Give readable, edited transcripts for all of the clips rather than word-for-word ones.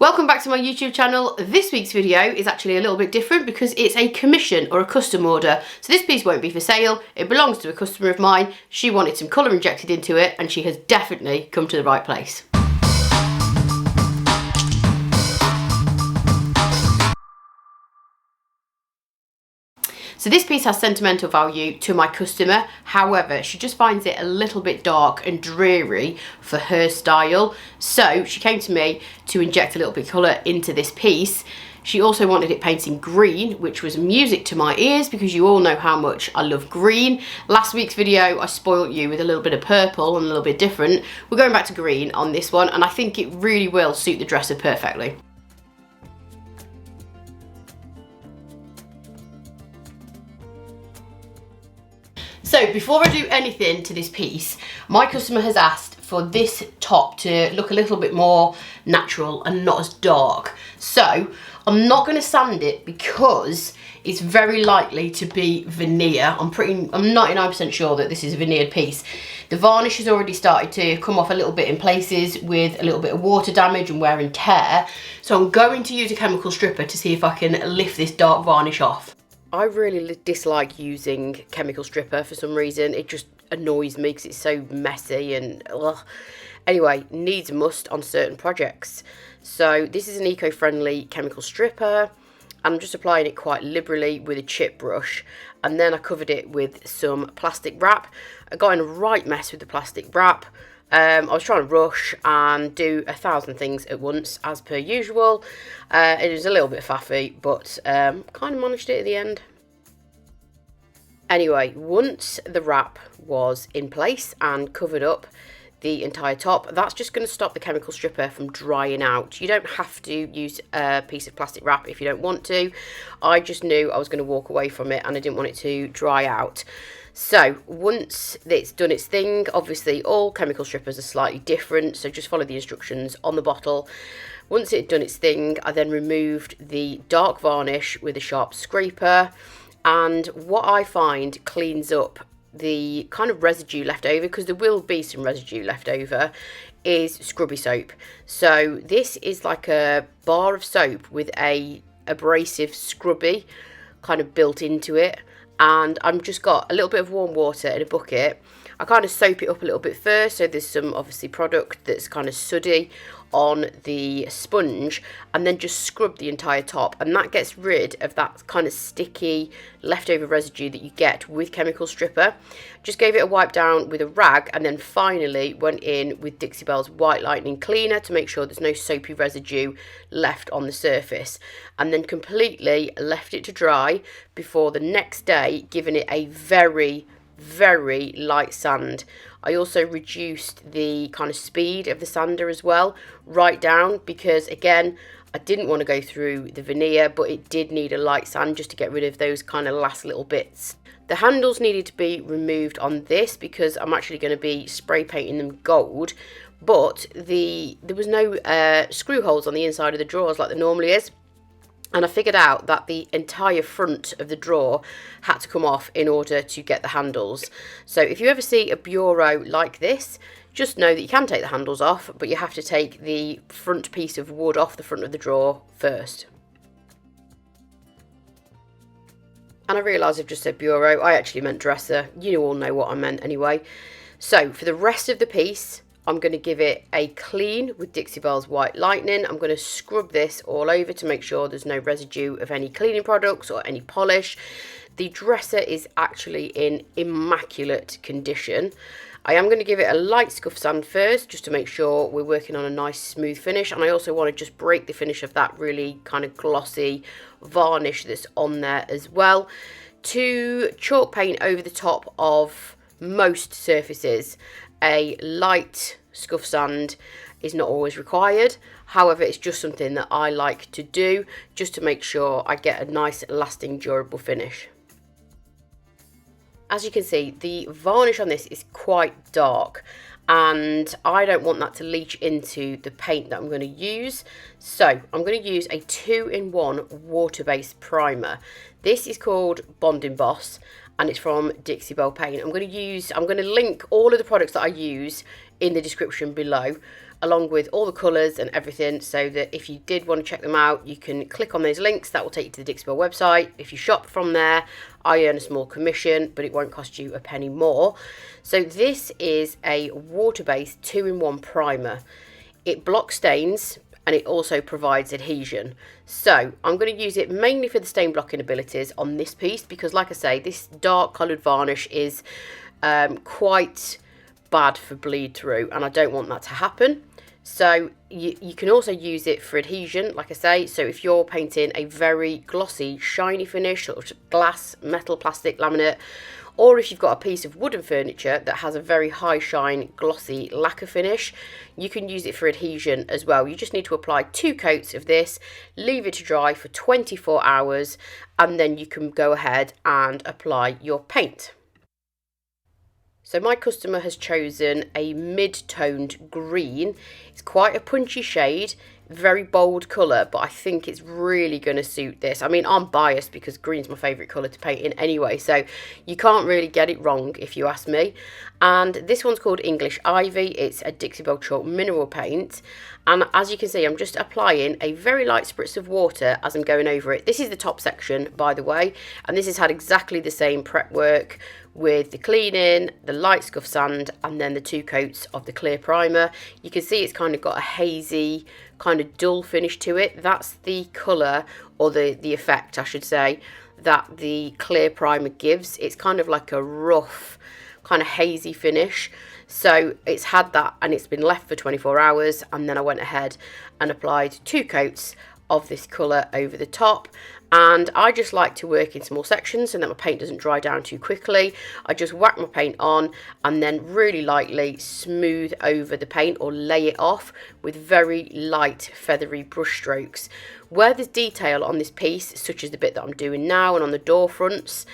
Welcome back to my YouTube channel. This week's video is actually a little bit different because it's a commission or a custom order. So this piece won't be for sale. It belongs to a customer of mine. She wanted some colour injected into it and she has definitely come to the right place. So this piece has sentimental value to my customer. However, she just finds it a little bit dark and dreary for her style. So she came to me to inject a little bit of colour into this piece. She also wanted it painted green, which was music to my ears because you all know how much I love green. Last week's video, I spoilt you with a little bit of purple and a little bit different. We're going back to green on this one, and I think it really will suit the dresser perfectly. So before I do anything to this piece, my customer has asked for this top to look a little bit more natural and not as dark. So I'm not going to sand it because it's very likely to be veneer. I'm 99% sure that this is a veneered piece. The varnish has already started to come off a little bit in places with a little bit of water damage and wear and tear. So I'm going to use a chemical stripper to see if I can lift this dark varnish off. I really dislike using chemical stripper for some reason. It just annoys me because it's so messy and ugh. Anyway, needs must on certain projects. So this is an eco-friendly chemical stripper. I'm just applying it quite liberally with a chip brush, and then I covered it with some plastic wrap. I got in a right mess with the plastic wrap. I was trying to rush and do 1,000 things at once, as per usual. It was a little bit faffy, but kind of managed it at the end. Anyway, once the wrap was in place and covered up the entire top, that's just going to stop the chemical stripper from drying out. You don't have to use a piece of plastic wrap if you don't want to. I just knew I was going to walk away from it and I didn't want it to dry out. So once it's done its thing, obviously all chemical strippers are slightly different, so just follow the instructions on the bottle. Once it had done its thing, I then removed the dark varnish with a sharp scraper, and what I find cleans up the kind of residue left over, because there will be some residue left over, is scrubby soap. So this is like a bar of soap with a abrasive scrubby kind of built into it. And I've just got a little bit of warm water in a bucket. I kind of soap it up a little bit first, so there's some obviously product that's kind of sooty on the sponge, and then just scrub the entire top, and that gets rid of that kind of sticky leftover residue that you get with chemical stripper. Just gave it a wipe down with a rag, and then finally went in with Dixie Belle's White Lightning cleaner to make sure there's no soapy residue left on the surface, and then completely left it to dry before the next day giving it a very light sand. I also reduced the kind of speed of the sander as well, right down, because again, I didn't want to go through the veneer, but it did need a light sand just to get rid of those kind of last little bits. The handles needed to be removed on this because I'm actually going to be spray painting them gold, but there was no screw holes on the inside of the drawers like there normally is. And I figured out that the entire front of the drawer had to come off in order to get the handles. So if you ever see a bureau like this, just know that you can take the handles off, but you have to take the front piece of wood off the front of the drawer first. And I realise I've just said bureau, I actually meant dresser. You all know what I meant anyway. So for the rest of the piece, I'm going to give it a clean with Dixie Belle's White Lightning. I'm going to scrub this all over to make sure there's no residue of any cleaning products or any polish. The dresser is actually in immaculate condition. I am going to give it a light scuff sand first just to make sure we're working on a nice smooth finish, and I also want to just break the finish of that really kind of glossy varnish that's on there as well. To chalk paint over the top of most surfaces, a light scuff sand is not always required. However, it's just something that I like to do just to make sure I get a nice lasting durable finish. As you can see, the varnish on this is quite dark and I don't want that to leach into the paint that I'm going to use. So I'm going to use a 2-in-1 water-based primer. This is called Bond Emboss and it's from Dixie Belle Paint. I'm going to link all of the products that I use in the description below. along with all the colours and everything, so that if you did want to check them out, you can click on those links. That will take you to the Dixie Belle website. If you shop from there, I earn a small commission, but it won't cost you a penny more. So this is a water-based 2-in-1 primer. It blocks stains and it also provides adhesion. So I'm going to use it mainly for the stain blocking abilities on this piece, because like I say, this dark coloured varnish is quite bad for bleed through, and I don't want that to happen. So you can also use it for adhesion, like I say. So if you're painting a very glossy, shiny finish, or glass, metal, plastic, laminate, or if you've got a piece of wooden furniture that has a very high shine, glossy lacquer finish, you can use it for adhesion as well. You just need to apply 2 coats of this, leave it to dry for 24 hours, and then you can go ahead and apply your paint. So my customer has chosen a mid-toned green. It's quite a punchy shade, very bold colour, but I think it's really going to suit this. I mean, I'm biased because green's my favourite colour to paint in anyway, so you can't really get it wrong if you ask me. And this one's called English Ivy. It's a Dixie Belle Chalk mineral paint. And as you can see, I'm just applying a very light spritz of water as I'm going over it. This is the top section, by the way, and this has had exactly the same prep work with the cleaning, the light scuff sand, and then the 2 coats of the clear primer. You can see it's kind of got a hazy, kind of dull finish to it. That's the colour, or the effect, I should say, that the clear primer gives. It's kind of like a rough, kind of hazy finish. So it's had that, and it's been left for 24 hours, and then I went ahead and applied 2 coats of this colour over the top. And I just like to work in small sections so that my paint doesn't dry down too quickly. I just whack my paint on and then really lightly smooth over the paint, or lay it off with very light feathery brush strokes. Where there's detail on this piece, such as the bit that I'm doing now and on the door fronts,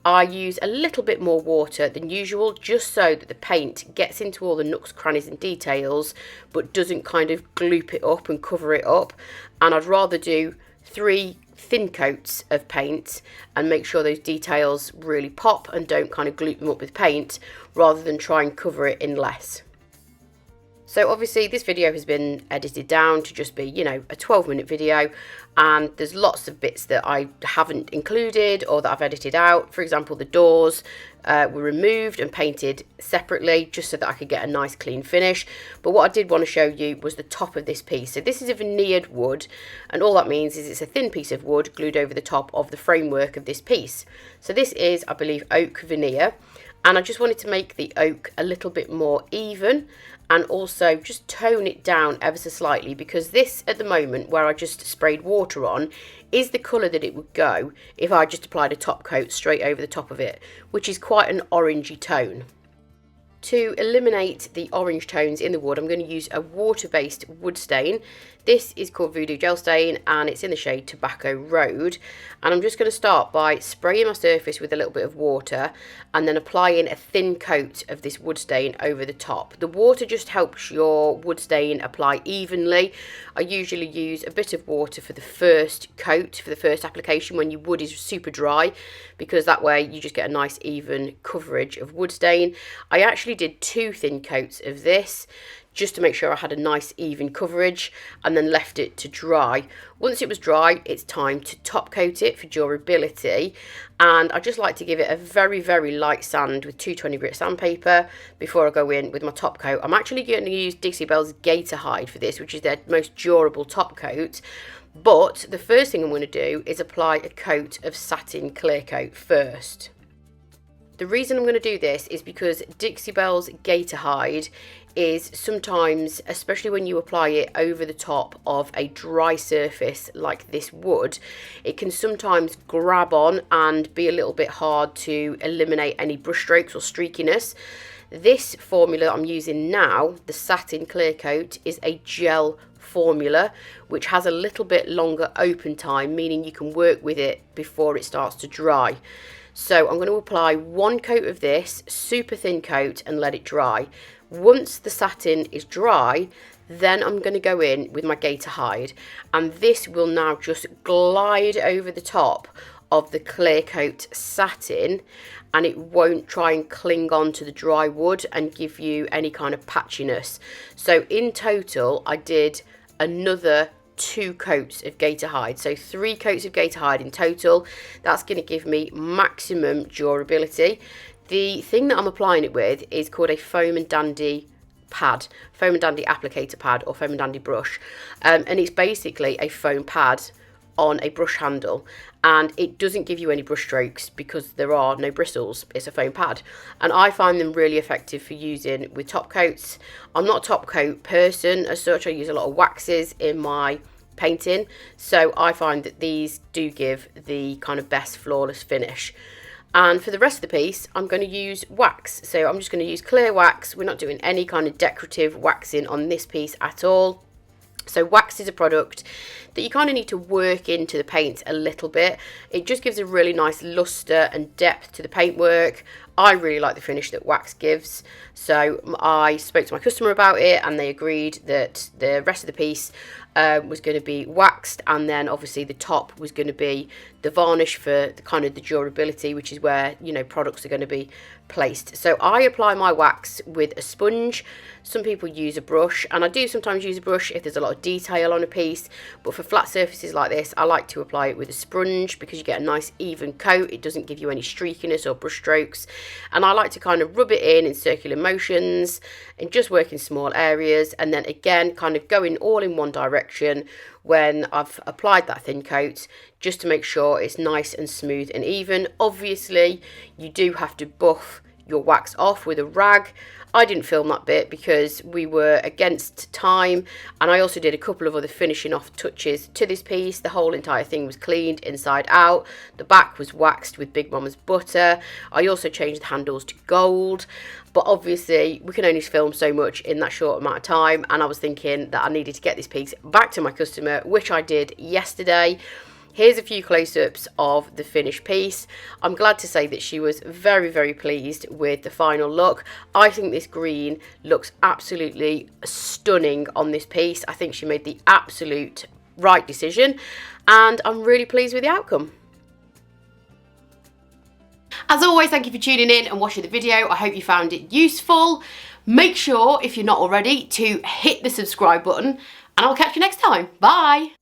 I use a little bit more water than usual, just so that the paint gets into all the nooks, crannies and details, but doesn't kind of gloop it up and cover it up. And I'd rather do 3 thin coats of paint and make sure those details really pop and don't kind of gloop them up with paint, rather than try and cover it in less. So obviously this video has been edited down to just be, you know, a 12-minute video, and there's lots of bits that I haven't included or that I've edited out. For example, the doors were removed and painted separately just so that I could get a nice clean finish. But what I did want to show you was the top of this piece. So this is a veneered wood, and all that means is it's a thin piece of wood glued over the top of the framework of this piece. So this is, I believe, oak veneer, and I just wanted to make the oak a little bit more even, and also just tone it down ever so slightly, because this at the moment, where I just sprayed water on, is the colour that it would go if I just applied a top coat straight over the top of it, which is quite an orangey tone. To eliminate the orange tones in the wood, I'm going to use a water-based wood stain. This is called VooDoo Gel Stain, and it's in the shade Tobacco Road. And I'm just going to start by spraying my surface with a little bit of water, and then applying a thin coat of this wood stain over the top. The water just helps your wood stain apply evenly. I usually use a bit of water for the first coat, for the first application, when your wood is super dry, because that way you just get a nice even coverage of wood stain. I actually did 2 thin coats of this just to make sure I had a nice even coverage, and then left it to dry. Once it was dry, it's time to top coat it for durability, and I just like to give it a very, very light sand with 220 grit sandpaper before I go in with my top coat. I'm actually going to use Dixie Belle's Gator hide for this, which is their most durable top coat. But the first thing I'm going to do is apply a coat of Satin clear coat first. The reason I'm going to do this is because Dixie Belle's Gator hide is sometimes, especially when you apply it over the top of a dry surface like this wood, it can sometimes grab on and be a little bit hard to eliminate any brush strokes or streakiness. This formula I'm using now, the Satin clear coat, is a gel formula which has a little bit longer open time, meaning you can work with it before it starts to dry. So I'm going to apply 1 coat of this super thin coat and let it dry. Once the satin is dry, then I'm going to go in with my Gator hide, and this will now just glide over the top of the clear coat satin, and it won't try and cling on to the dry wood and give you any kind of patchiness. So in total, I did another 2 coats of Gator hide, so 3 coats of Gator hide in total. That's going to give me maximum durability. The thing that I'm applying it with is called a Foam and Dandy pad, Foam and Dandy applicator pad, or Foam and Dandy brush, and it's basically a foam pad on a brush handle, and it doesn't give you any brush strokes because there are no bristles. It's a foam pad, and I find them really effective for using with top coats. I'm not a top coat person as such. I use a lot of waxes in my painting, so I find that these do give the kind of best flawless finish. And for the rest of the piece, I'm going to use wax. So I'm just going to use clear wax. We're not doing any kind of decorative waxing on this piece at all. So wax is a product that you kind of need to work into the paint a little bit. It just gives a really nice luster and depth to the paintwork. I really like the finish that wax gives. So I spoke to my customer about it, and they agreed that the rest of the piece was going to be waxed, and then obviously the top was going to be the varnish for the kind of the durability, which is where, you know, products are going to be placed. So I apply my wax with a sponge. Some people use a brush, and I do sometimes use a brush if there's a lot of detail on a piece, but for flat surfaces like this, I like to apply it with a sponge because you get a nice even coat. It doesn't give you any streakiness or brush strokes, and I like to kind of rub it in circular motions and just work in small areas, and then again kind of going all in one direction when I've applied that thin coat, just to make sure it's nice and smooth and even. Obviously you do have to buff your wax off with a rag. I didn't film that bit because we were against time, and I also did a couple of other finishing off touches to this piece. The whole entire thing was cleaned inside out. The back was waxed with Big Mama's Butta. I also changed the handles to gold, but obviously we can only film so much in that short amount of time, and I was thinking that I needed to get this piece back to my customer, which I did yesterday. Here's a few close-ups of the finished piece. I'm glad to say that she was very, very pleased with the final look. I think this green looks absolutely stunning on this piece. I think she made the absolute right decision, and I'm really pleased with the outcome. As always, thank you for tuning in and watching the video. I hope you found it useful. Make sure, if you're not already, to hit the subscribe button, and I'll catch you next time. Bye!